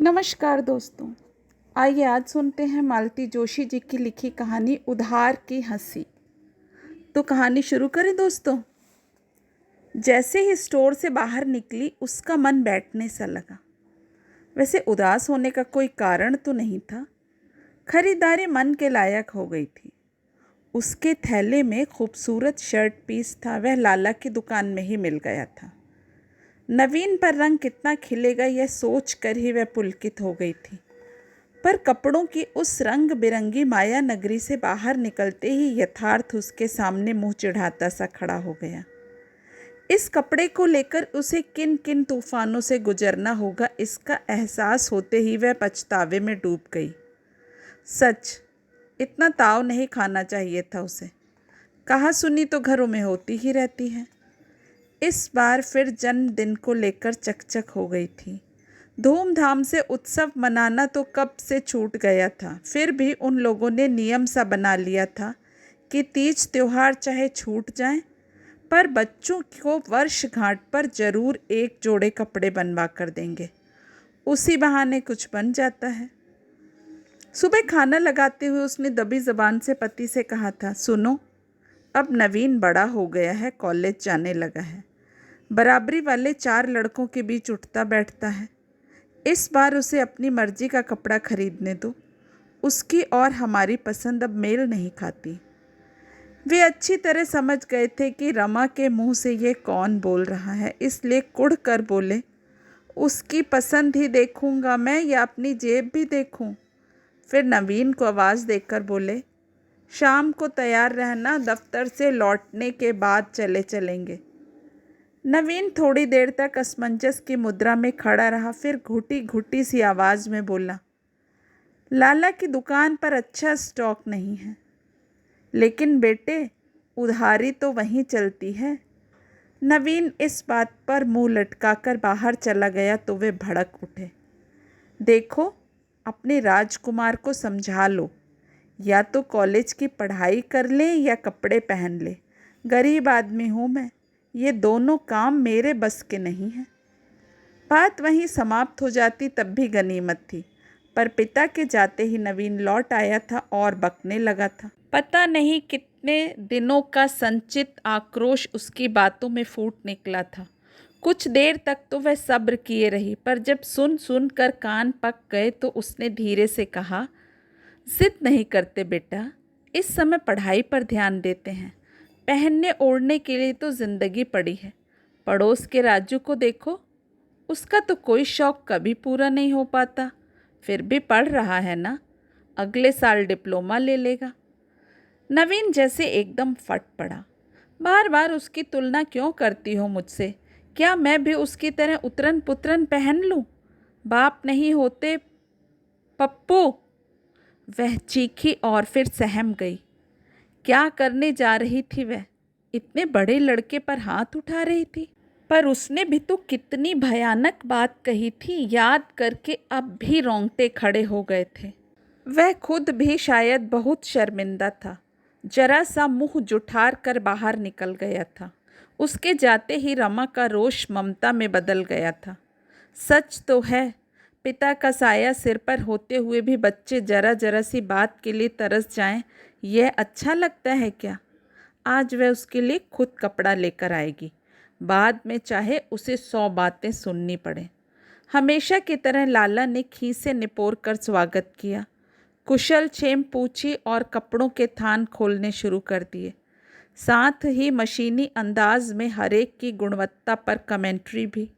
नमस्कार दोस्तों। आइए आज सुनते हैं मालती जोशी जी की लिखी कहानी उधार की हंसी। तो कहानी शुरू करें दोस्तों। जैसे ही स्टोर से बाहर निकली उसका मन बैठने सा लगा। वैसे उदास होने का कोई कारण तो नहीं था। खरीदारी मन के लायक हो गई थी। उसके थैले में खूबसूरत शर्ट पीस था, वह लाला की दुकान में ही मिल गया था। नवीन पर रंग कितना खिलेगा यह सोच कर ही वह पुलकित हो गई थी। पर कपड़ों की उस रंग बिरंगी माया नगरी से बाहर निकलते ही यथार्थ उसके सामने मुंह चिढ़ाता सा खड़ा हो गया। इस कपड़े को लेकर उसे किन किन तूफानों से गुजरना होगा, इसका एहसास होते ही वह पछतावे में डूब गई। सच, इतना ताव नहीं खाना चाहिए था उसे। कहा सुनी तो घरों में होती ही रहती है। इस बार फिर जन्मदिन को लेकर चकचक हो गई थी। धूमधाम से उत्सव मनाना तो कब से छूट गया था। फिर भी उन लोगों ने नियम सा बना लिया था कि तीज त्योहार चाहे छूट जाएं, पर बच्चों को वर्षगांठ पर जरूर एक जोड़े कपड़े बनवा कर देंगे। उसी बहाने कुछ बन जाता है। सुबह खाना लगाते हुए उसने दबी जबान से पति से कहा था, सुनो, अब नवीन बड़ा हो गया है, कॉलेज जाने लगा है, बराबरी वाले 4 लड़कों के बीच उठता बैठता है। इस बार उसे अपनी मर्जी का कपड़ा खरीदने दो। उसकी और हमारी पसंद अब मेल नहीं खाती। वे अच्छी तरह समझ गए थे कि रमा के मुंह से ये कौन बोल रहा है, इसलिए कुढ़ कर बोले, उसकी पसंद ही देखूंगा मैं या अपनी जेब भी देखूं। फिर नवीन को आवाज़ देकर बोले, शाम को तैयार रहना, दफ्तर से लौटने के बाद चलेंगे। नवीन थोड़ी देर तक असमंजस की मुद्रा में खड़ा रहा, फिर घुटी घुटी सी आवाज़ में बोला, लाला की दुकान पर अच्छा स्टॉक नहीं है। लेकिन बेटे, उधारी तो वहीं चलती है। नवीन इस बात पर मुंह लटकाकर बाहर चला गया तो वे भड़क उठे। देखो, अपने राजकुमार को समझा लो, या तो कॉलेज की पढ़ाई कर ले या कपड़े पहन ले। गरीब आदमी हूँ मैं, ये दोनों काम मेरे बस के नहीं हैं। बात वहीं समाप्त हो जाती तब भी गनीमत थी, पर पिता के जाते ही नवीन लौट आया था और बकने लगा था। पता नहीं कितने दिनों का संचित आक्रोश उसकी बातों में फूट निकला था। कुछ देर तक तो वह सब्र किए रही, पर जब सुन सुन कर कान पक गए तो उसने धीरे से कहा, जिद नहीं करते बेटा, इस समय पढ़ाई पर ध्यान देते हैं। पहनने ओढ़ने के लिए तो जिंदगी पड़ी है। पड़ोस के राजू को देखो, उसका तो कोई शौक कभी पूरा नहीं हो पाता, फिर भी पढ़ रहा है ना, अगले साल डिप्लोमा ले लेगा। नवीन जैसे एकदम फट पड़ा। बार बार उसकी तुलना क्यों करती हो मुझसे? क्या मैं भी उसकी तरह उतरन पुतरन पहन लूं? बाप नहीं होते पप्पू, वह चीखी और फिर सहम गई। क्या करने जा रही थी वह? इतने बड़े लड़के पर हाथ उठा रही थी। पर उसने भी तो कितनी भयानक बात कही थी, याद करके अब भी रोंगटे खड़े हो गए थे। वह खुद भी शायद बहुत शर्मिंदा था। जरा सा मुंह जुठार कर बाहर निकल गया था। उसके जाते ही रमा का रोष ममता में बदल गया था। सच तो है, पिता का साया सिर पर होते हुए भी बच्चे जरा जरा सी बात के लिए तरस जाएं, यह अच्छा लगता है क्या? आज वह उसके लिए खुद कपड़ा लेकर आएगी, बाद में चाहे उसे 100 बातें सुननी पड़े। हमेशा की तरह लाला ने खीसे निपोर कर स्वागत किया, कुशल क्षेम पूछी और कपड़ों के थान खोलने शुरू कर दिए। साथ ही मशीनी अंदाज में हरेक की गुणवत्ता पर कमेंट्री भी।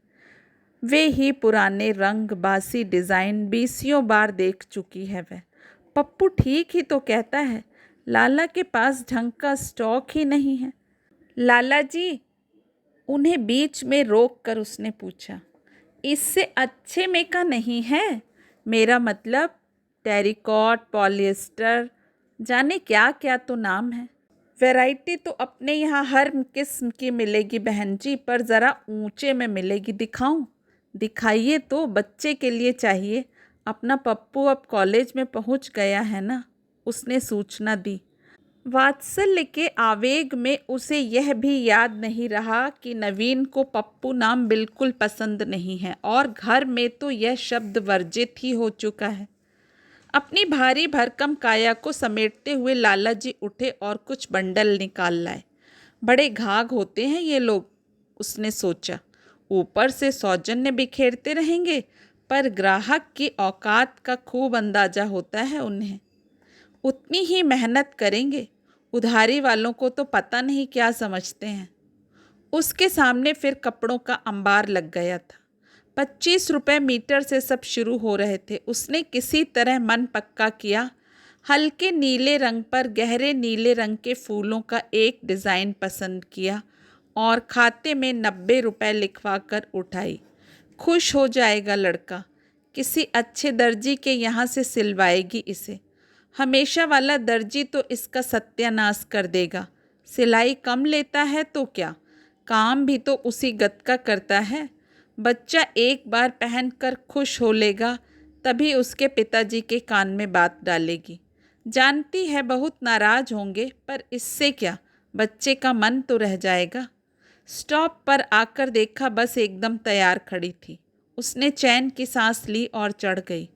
वे ही पुराने रंग, बासी डिज़ाइन 20 बार देख चुकी है वह। पप्पू ठीक ही तो कहता है, लाला के पास ढंग का स्टॉक ही नहीं है। लाला जी, उन्हें बीच में रोक कर उसने पूछा, इससे अच्छे में का नहीं है? मेरा मतलब टेरिकॉट, पॉलिएस्टर, जाने क्या क्या तो नाम है। वैरायटी तो अपने यहाँ हर किस्म की मिलेगी बहन जी, पर ज़रा ऊंचे में मिलेगी। दिखाऊं? दिखाइए तो, बच्चे के लिए चाहिए। अपना पप्पू अब कॉलेज में पहुँच गया है ना, उसने सूचना दी। वात्सल्य के आवेग में उसे यह भी याद नहीं रहा कि नवीन को पप्पू नाम बिल्कुल पसंद नहीं है और घर में तो यह शब्द वर्जित ही हो चुका है। अपनी भारी भरकम काया को समेटते हुए लाला जी उठे और कुछ बंडल निकाल लाए। बड़े घाघ होते हैं ये लोग, उसने सोचा। ऊपर से सौजन्य बिखेरते रहेंगे, पर ग्राहक की औकात का खूब अंदाजा होता है उन्हें। उतनी ही मेहनत करेंगे। उधारी वालों को तो पता नहीं क्या समझते हैं। उसके सामने फिर कपड़ों का अंबार लग गया था। 25 रुपये मीटर से सब शुरू हो रहे थे। उसने किसी तरह मन पक्का किया। हल्के नीले रंग पर गहरे नीले रंग के फूलों का एक डिज़ाइन पसंद किया और खाते में 90 रुपये लिखवा कर उठाई। खुश हो जाएगा लड़का। किसी अच्छे दर्जी के यहाँ से सिलवाएगी इसे। हमेशा वाला दर्जी तो इसका सत्यानाश कर देगा। सिलाई कम लेता है तो क्या, काम भी तो उसी गत का करता है। बच्चा एक बार पहनकर खुश हो लेगा, तभी उसके पिताजी के कान में बात डालेगी। जानती है बहुत नाराज होंगे, पर इससे क्या, बच्चे का मन तो रह जाएगा। स्टॉप पर आकर देखा, बस एकदम तैयार खड़ी थी। उसने चैन की सांस ली और चढ़ गई।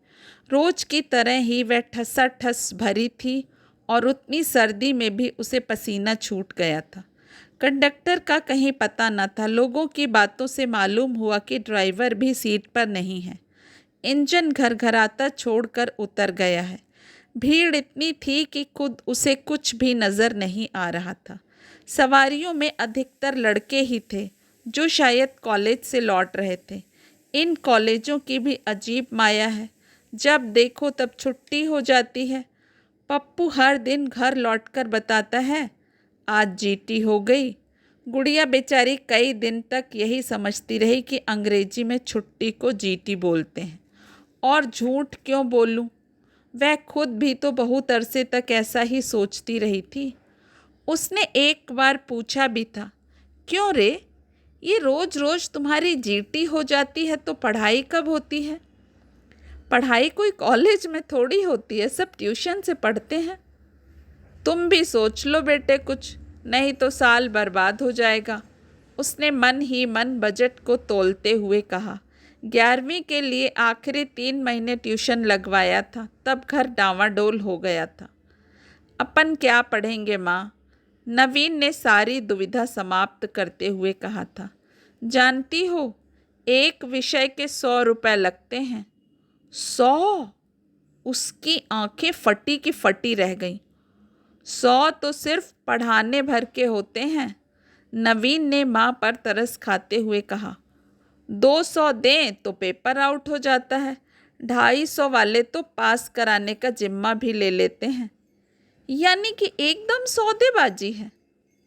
रोज की तरह ही वह ठसाठस भरी थी और उतनी सर्दी में भी उसे पसीना छूट गया था। कंडक्टर का कहीं पता न था। लोगों की बातों से मालूम हुआ कि ड्राइवर भी सीट पर नहीं है। इंजन घरघराता छोड़कर उतर गया है। भीड़ इतनी थी कि खुद उसे कुछ भी नज़र नहीं आ रहा था। सवारियों में अधिकतर लड़के ही थे, जो शायद कॉलेज से लौट रहे थे। इन कॉलेजों की भी अजीब माया है, जब देखो तब छुट्टी हो जाती है। पप्पू हर दिन घर लौटकर बताता है, आज जीटी हो गई। गुड़िया बेचारी कई दिन तक यही समझती रही कि अंग्रेजी में छुट्टी को जीटी बोलते हैं। और झूठ क्यों बोलूं, वह खुद भी तो बहुत अरसे तक ऐसा ही सोचती रही थी। उसने एक बार पूछा भी था, क्यों रे, ये रोज रोज तुम्हारी जीटी हो जाती है तो पढ़ाई कब होती है? पढ़ाई कोई कॉलेज में थोड़ी होती है, सब ट्यूशन से पढ़ते हैं। तुम भी सोच लो बेटे कुछ, नहीं तो साल बर्बाद हो जाएगा। उसने मन ही मन बजट को तोलते हुए कहा। 11वीं के लिए आखिरी 3 महीने ट्यूशन लगवाया था, तब घर डांवाडोल हो गया था। अपन क्या पढ़ेंगे माँ? नवीन ने सारी दुविधा समाप्त करते हुए कहा था। जानती हो, एक विषय के 100 रुपये लगते हैं। 100? उसकी आंखें फटी की फटी रह गईं। 100 तो सिर्फ पढ़ाने भर के होते हैं। नवीन ने माँ पर तरस खाते हुए कहा। 200 दें तो पेपर आउट हो जाता है। 250 वाले तो पास कराने का जिम्मा भी ले लेते हैं। यानी कि एकदम सौदेबाजी है,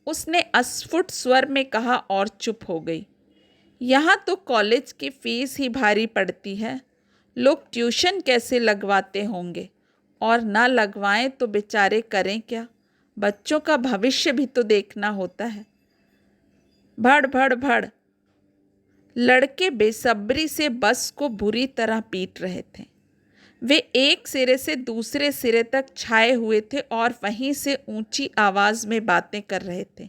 उसने अस्फुट स्वर में कहा और चुप हो गई। यहाँ तो कॉलेज की फीस ही भारी पड़ती है, लोग ट्यूशन कैसे लगवाते होंगे, और ना लगवाएं तो बेचारे करें क्या? बच्चों का भविष्य भी तो देखना होता है। भड़ भड़ भड़। लड़के बेसब्री से बस को बुरी तरह पीट रहे थे। वे एक सिरे से दूसरे सिरे तक छाए हुए थे और वहीं से ऊंची आवाज में बातें कर रहे थे।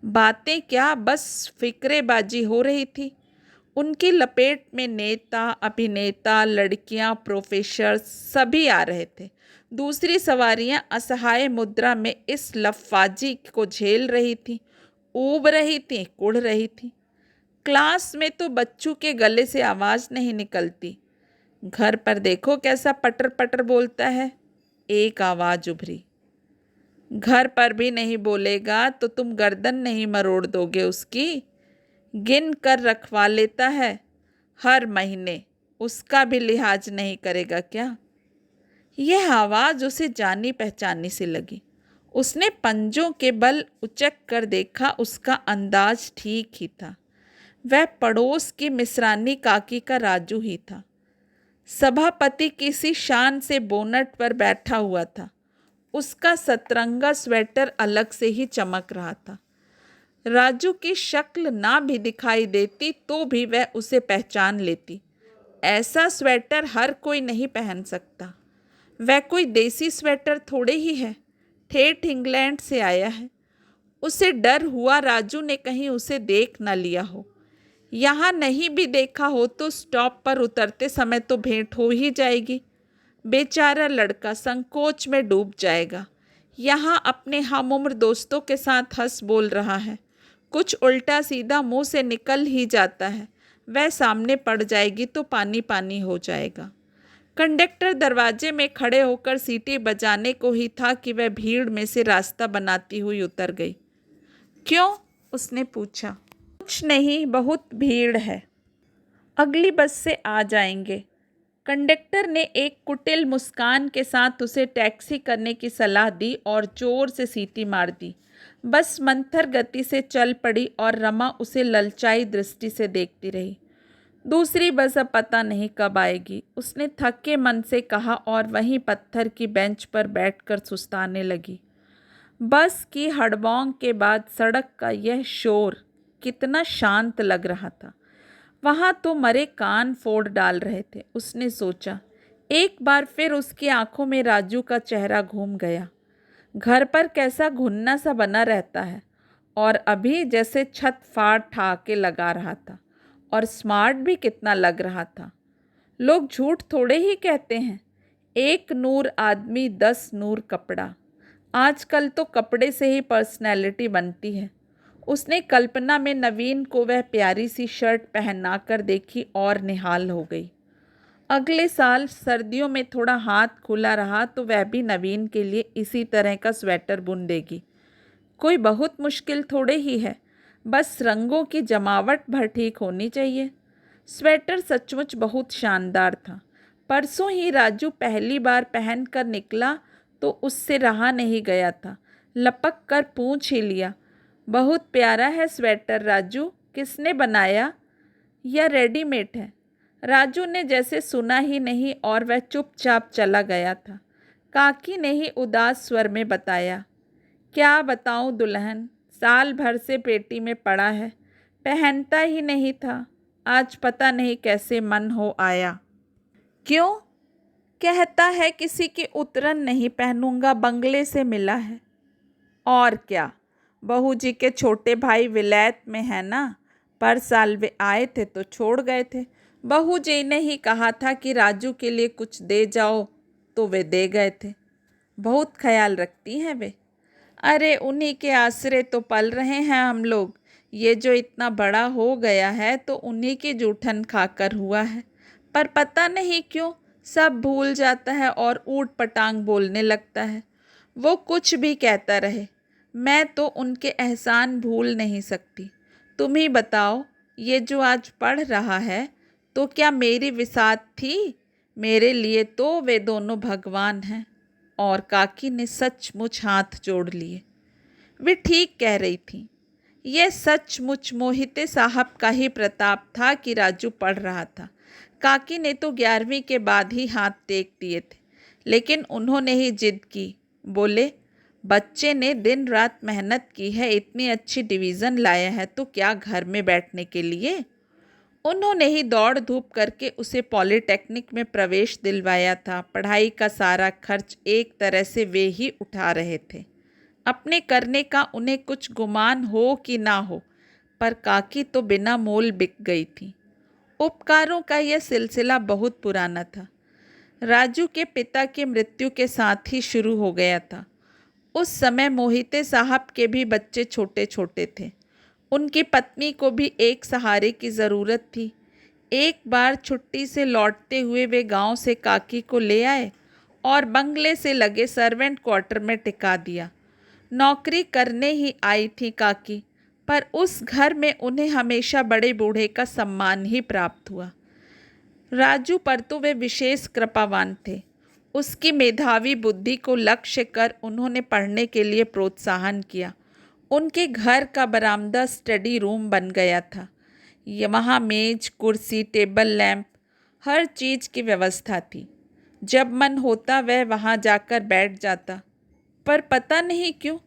बातें क्या, बस फिक्रेबाजी हो रही थी। उनकी लपेट में नेता, अभिनेता, लड़कियां, प्रोफेसर सभी आ रहे थे। दूसरी सवारियां असहाय मुद्रा में इस लफाजी को झेल रही थीं, ऊब रही थीं, कुढ़ रही थीं। क्लास में तो बच्चों के गले से आवाज़ नहीं निकलती। घर पर देखो कैसा पटर पटर बोलता है। एक आवाज़ उभरी। घर पर भी नहीं बोलेगा तो तुम गर्दन नहीं मरोड़ दोगे उसकी? गिन कर रखवा लेता है हर महीने, उसका भी लिहाज नहीं करेगा क्या? यह आवाज़ उसे जानी पहचानी सी लगी। उसने पंजों के बल उचक कर देखा, उसका अंदाज ठीक ही था। वह पड़ोस की मिसरानी काकी का राजू ही था। सभापति किसी शान से बोनट पर बैठा हुआ था। उसका सतरंगा स्वेटर अलग से ही चमक रहा था। राजू की शक्ल ना भी दिखाई देती तो भी वह उसे पहचान लेती। ऐसा स्वेटर हर कोई नहीं पहन सकता। वह कोई देसी स्वेटर थोड़े ही है। ठेठ इंग्लैंड से आया है। उसे डर हुआ राजू ने कहीं उसे देख न लिया हो। यहाँ नहीं भी देखा हो तो स्टॉप पर उतरते समय तो भेंट हो ही जाएगी। बेचारा लड़का संकोच में डूब जाएगा। यहाँ अपने हमउम्र दोस्तों के साथ हंस बोल रहा है, कुछ उल्टा सीधा मुंह से निकल ही जाता है, वह सामने पड़ जाएगी तो पानी पानी हो जाएगा। कंडक्टर दरवाजे में खड़े होकर सीटी बजाने को ही था कि वह भीड़ में से रास्ता बनाती हुई उतर गई। क्यों? उसने पूछा। कुछ नहीं, बहुत भीड़ है, अगली बस से आ जाएंगे। कंडक्टर ने एक कुटिल मुस्कान के साथ उसे टैक्सी करने की सलाह दी और जोर से सीटी मार दी। बस मंथर गति से चल पड़ी और रमा उसे ललचाई दृष्टि से देखती रही। दूसरी बस अब पता नहीं कब आएगी, उसने थके मन से कहा और वहीं पत्थर की बेंच पर बैठकर सुस्ताने लगी। बस की हड़बौंग के बाद सड़क का यह शोर कितना शांत लग रहा था। वहाँ तो मरे कान फोड़ डाल रहे थे। उसने सोचा। एक बार फिर उसकी आंखों में राजू का चेहरा घूम गया। घर पर कैसा घुन्ना सा बना रहता है और अभी जैसे छत फाड़ ठाके लगा रहा था, और स्मार्ट भी कितना लग रहा था। लोग झूठ थोड़े ही कहते हैं, एक नूर आदमी 10 नूर कपड़ा। आजकल तो कपड़े से ही पर्सनैलिटी बनती है। उसने कल्पना में नवीन को वह प्यारी सी शर्ट पहना कर देखी और निहाल हो गई। अगले साल सर्दियों में थोड़ा हाथ खुला रहा तो वह भी नवीन के लिए इसी तरह का स्वेटर बुन देगी। कोई बहुत मुश्किल थोड़े ही है, बस रंगों की जमावट भर ठीक होनी चाहिए। स्वेटर सचमुच बहुत शानदार था। परसों ही राजू पहली बार पहन कर निकला तो उससे रहा नहीं गया था। लपक कर पूछ ही लिया, बहुत प्यारा है स्वेटर राजू, किसने बनाया या रेडीमेड है? राजू ने जैसे सुना ही नहीं और वह चुपचाप चला गया था। काकी ने ही उदास स्वर में बताया, क्या बताऊं दुल्हन, साल भर से पेटी में पड़ा है, पहनता ही नहीं था, आज पता नहीं कैसे मन हो आया। क्यों? कहता है किसी की उतरन नहीं पहनूंगा, बंगले से मिला है। और क्या, बहू जी के छोटे भाई विलायत में है ना, पर साल वे आए थे तो छोड़ गए थे। बहू जी ने ही कहा था कि राजू के लिए कुछ दे जाओ तो वे दे गए थे। बहुत ख्याल रखती हैं वे। अरे उन्हीं के आसरे तो पल रहे हैं हम लोग। ये जो इतना बड़ा हो गया है तो उन्हीं की जूठन खाकर हुआ है, पर पता नहीं क्यों सब भूल जाता है और ऊट पटांग बोलने लगता है। वो कुछ भी कहता रहे, मैं तो उनके एहसान भूल नहीं सकती। तुम ही बताओ, ये जो आज पढ़ रहा है तो क्या मेरी विसात थी? मेरे लिए तो वे दोनों भगवान हैं। और काकी ने सचमुच हाथ जोड़ लिए। वे ठीक कह रही थी। यह सचमुच मोहिते साहब का ही प्रताप था कि राजू पढ़ रहा था। काकी ने तो 11वीं के बाद ही हाथ टेक दिए थे, लेकिन उन्होंने ही जिद की। बोले, बच्चे ने दिन रात मेहनत की है, इतनी अच्छी डिवीज़न लाया है तो क्या घर में बैठने के लिए? उन्होंने ही दौड़ धूप करके उसे पॉलिटेक्निक में प्रवेश दिलवाया था। पढ़ाई का सारा खर्च एक तरह से वे ही उठा रहे थे। अपने करने का उन्हें कुछ गुमान हो कि ना हो, पर काकी तो बिना मोल बिक गई थी। उपकारों का यह सिलसिला बहुत पुराना था। राजू के पिता की मृत्यु के साथ ही शुरू हो गया था। उस समय मोहिते साहब के भी बच्चे छोटे छोटे थे। उनकी पत्नी को भी एक सहारे की ज़रूरत थी। एक बार छुट्टी से लौटते हुए वे गांव से काकी को ले आए और बंगले से लगे सर्वेंट क्वार्टर में टिका दिया। नौकरी करने ही आई थी काकी, पर उस घर में उन्हें हमेशा बड़े बूढ़े का सम्मान ही प्राप्त हुआ। राजू पर तो वे विशेष कृपावान थे। उसकी मेधावी बुद्धि को लक्ष्य कर उन्होंने पढ़ने के लिए प्रोत्साहन किया। उनके घर का बरामदा स्टडी रूम बन गया था। वहाँ मेज, कुर्सी, टेबल लैंप, हर चीज़ की व्यवस्था थी। जब मन होता वह वहाँ जाकर बैठ जाता। पर पता नहीं क्यों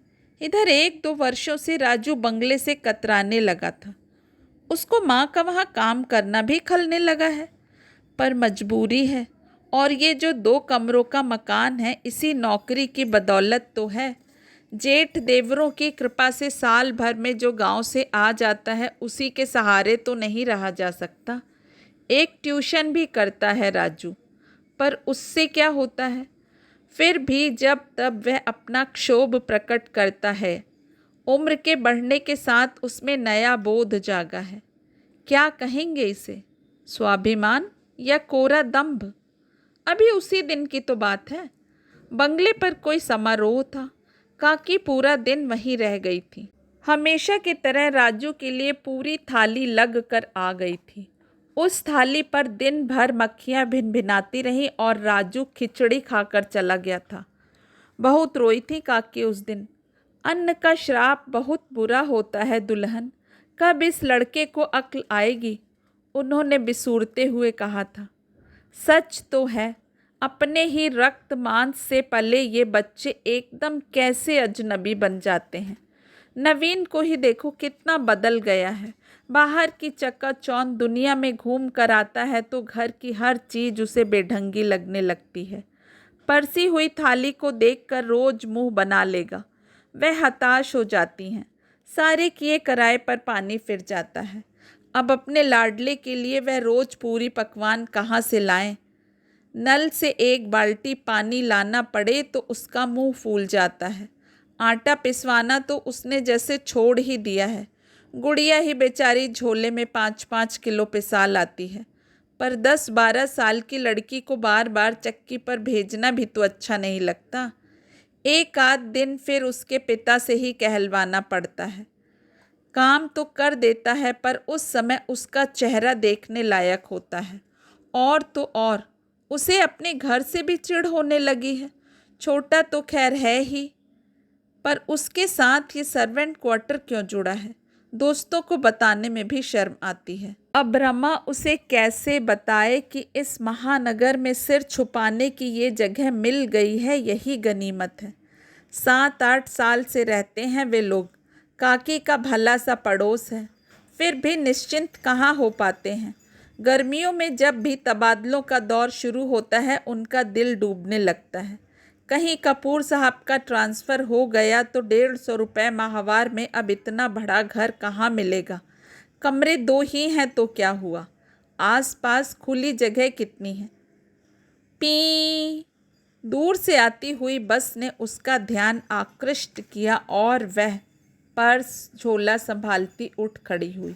इधर 1-2 वर्षों से राजू बंगले से कतराने लगा था। उसको माँ का वहाँ काम करना भी खलने लगा है, पर मजबूरी है। और ये जो 2 कमरों का मकान है, इसी नौकरी की बदौलत तो है। जेठ देवरों की कृपा से साल भर में जो गांव से आ जाता है उसी के सहारे तो नहीं रहा जा सकता। एक ट्यूशन भी करता है राजू, पर उससे क्या होता है? फिर भी जब तब वह अपना क्षोभ प्रकट करता है। उम्र के बढ़ने के साथ उसमें नया बोध जागा है। क्या कहेंगे इसे, स्वाभिमान या कोरा दंभ? अभी उसी दिन की तो बात है। बंगले पर कोई समारोह था। काकी पूरा दिन वहीं रह गई थी। हमेशा की तरह राजू के लिए पूरी थाली लग कर आ गई थी। उस थाली पर दिन भर मक्खियाँ भिनभिनाती रहीं और राजू खिचड़ी खाकर चला गया था। बहुत रोई थी काकी उस दिन। अन्न का श्राप बहुत बुरा होता है दुल्हन, कब इस लड़के को अक्ल आएगी, उन्होंने बिसूरते हुए कहा था। सच तो है, अपने ही रक्त मांस से पले ये बच्चे एकदम कैसे अजनबी बन जाते हैं। नवीन को ही देखो कितना बदल गया है। बाहर की चकाचौंध दुनिया में घूम कर आता है तो घर की हर चीज़ उसे बेढंगी लगने लगती है। परसी हुई थाली को देखकर रोज मुंह बना लेगा। वह हताश हो जाती हैं। सारे किए कराए पर पानी फिर जाता है। अब अपने लाडले के लिए वह रोज पूरी पकवान कहाँ से लाएं? नल से एक बाल्टी पानी लाना पड़े तो उसका मुंह फूल जाता है। आटा पिसवाना तो उसने जैसे छोड़ ही दिया है। गुड़िया ही बेचारी झोले में 5-5 किलो पिसा लाती है। पर 10-12 साल की लड़की को बार बार चक्की पर भेजना भी तो अच्छा नहीं लगता। एक आध दिन फिर उसके पिता से ही कहलवाना पड़ता है। काम तो कर देता है पर उस समय उसका चेहरा देखने लायक होता है। और तो और उसे अपने घर से भी चिढ़ होने लगी है। छोटा तो खैर है ही, पर उसके साथ ये सर्वेंट क्वार्टर क्यों जुड़ा है, दोस्तों को बताने में भी शर्म आती है। अब रमा उसे कैसे बताए कि इस महानगर में सिर छुपाने की ये जगह मिल गई है, यही गनीमत है। 7-8 साल से रहते हैं वे लोग। काकी का भला सा पड़ोस है, फिर भी निश्चिंत कहाँ हो पाते हैं। गर्मियों में जब भी तबादलों का दौर शुरू होता है उनका दिल डूबने लगता है। कहीं कपूर साहब का ट्रांसफ़र हो गया तो 150 रुपये माहवार में अब इतना बड़ा घर कहाँ मिलेगा। कमरे 2 ही हैं तो क्या हुआ, आसपास खुली जगह कितनी है। पी दूर से आती हुई बस ने उसका ध्यान आकृष्ट किया और वह पर्स झोला संभालती उठ खड़ी हुई।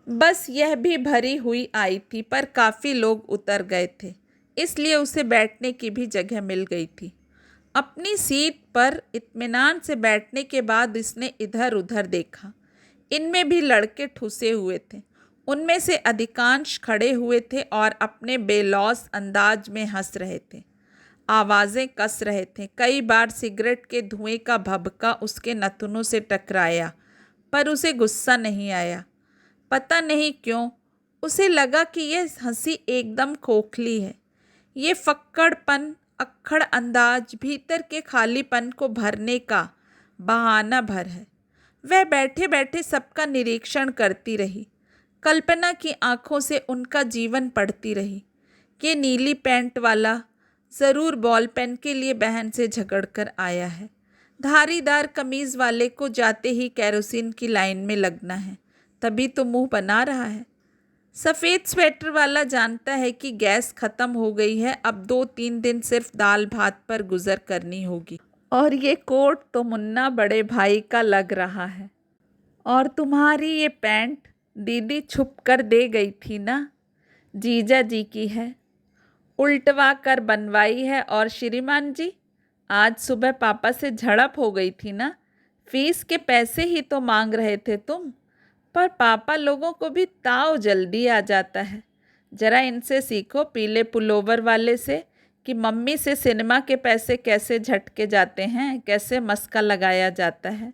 बस यह भी भरी हुई आई थी पर काफ़ी लोग उतर गए थे, इसलिए उसे बैठने की भी जगह मिल गई थी। अपनी सीट पर इत्मीनान से बैठने के बाद इसने इधर उधर देखा। इनमें भी लड़के ठुसे हुए थे। उनमें से अधिकांश खड़े हुए थे और अपने बेलौस अंदाज में हंस रहे थे, आवाज़ें कस रहे थे। कई बार सिगरेट के धुएं का भभका उसके नथुनों से टकराया, पर उसे गुस्सा नहीं आया। पता नहीं क्यों उसे लगा कि यह हंसी एकदम खोखली है। ये फक्कड़पन, अक्खड़ अंदाज भीतर के खालीपन को भरने का बहाना भर है। वह बैठे बैठे सबका निरीक्षण करती रही। कल्पना की आंखों से उनका जीवन पढ़ती रही। ये नीली पैंट वाला ज़रूर बॉल पेन के लिए बहन से झगड़ कर आया है। धारीदार कमीज़ वाले को जाते ही कैरोसिन की लाइन में लगना है, तभी तो मुंह बना रहा है। सफ़ेद स्वेटर वाला जानता है कि गैस ख़त्म हो गई है, अब 2-3 दिन सिर्फ दाल भात पर गुजर करनी होगी। और ये कोट तो मुन्ना बड़े भाई का लग रहा है। और तुम्हारी ये पैंट दीदी छुप कर दे गई थी ना, जीजा जी की है, उल्टवा कर बनवाई है। और श्रीमान जी, आज सुबह पापा से झड़प हो गई थी ना, फीस के पैसे ही तो मांग रहे थे तुम। पर पापा लोगों को भी ताव जल्दी आ जाता है। ज़रा इनसे सीखो, पीले पुलोवर वाले से, कि मम्मी से सिनेमा के पैसे कैसे झटके जाते हैं, कैसे मस्का लगाया जाता है।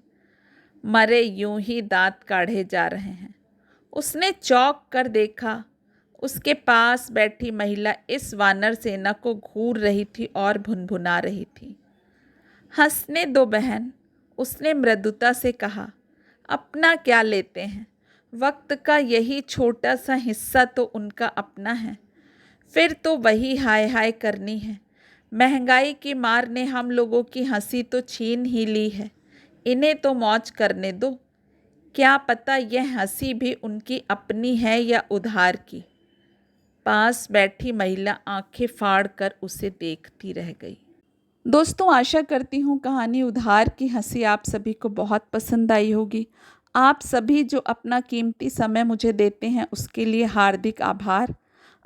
मरे यूं ही दांत काढ़े जा रहे हैं। उसने चौंक कर देखा। उसके पास बैठी महिला इस वानर सेना को घूर रही थी और भुनभुना रही थी। हंसने दो बहन, उसने मृदुता से कहा। अपना क्या लेते हैं, वक्त का यही छोटा सा हिस्सा तो उनका अपना है। फिर तो वही हाय हाय करनी है। महंगाई की मार ने हम लोगों की हंसी तो छीन ही ली है, इन्हें तो मौज करने दो। क्या पता यह हंसी भी उनकी अपनी है या उधार की। पास बैठी महिला आंखें फाड़ कर उसे देखती रह गई। दोस्तों, आशा करती हूँ कहानी उधार की हंसी आप सभी को बहुत पसंद आई होगी। आप सभी जो अपना कीमती समय मुझे देते हैं उसके लिए हार्दिक आभार।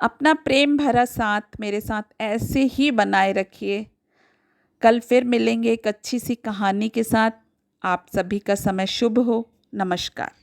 अपना प्रेम भरा साथ मेरे साथ ऐसे ही बनाए रखिए। कल फिर मिलेंगे एक अच्छी सी कहानी के साथ। आप सभी का समय शुभ हो। नमस्कार।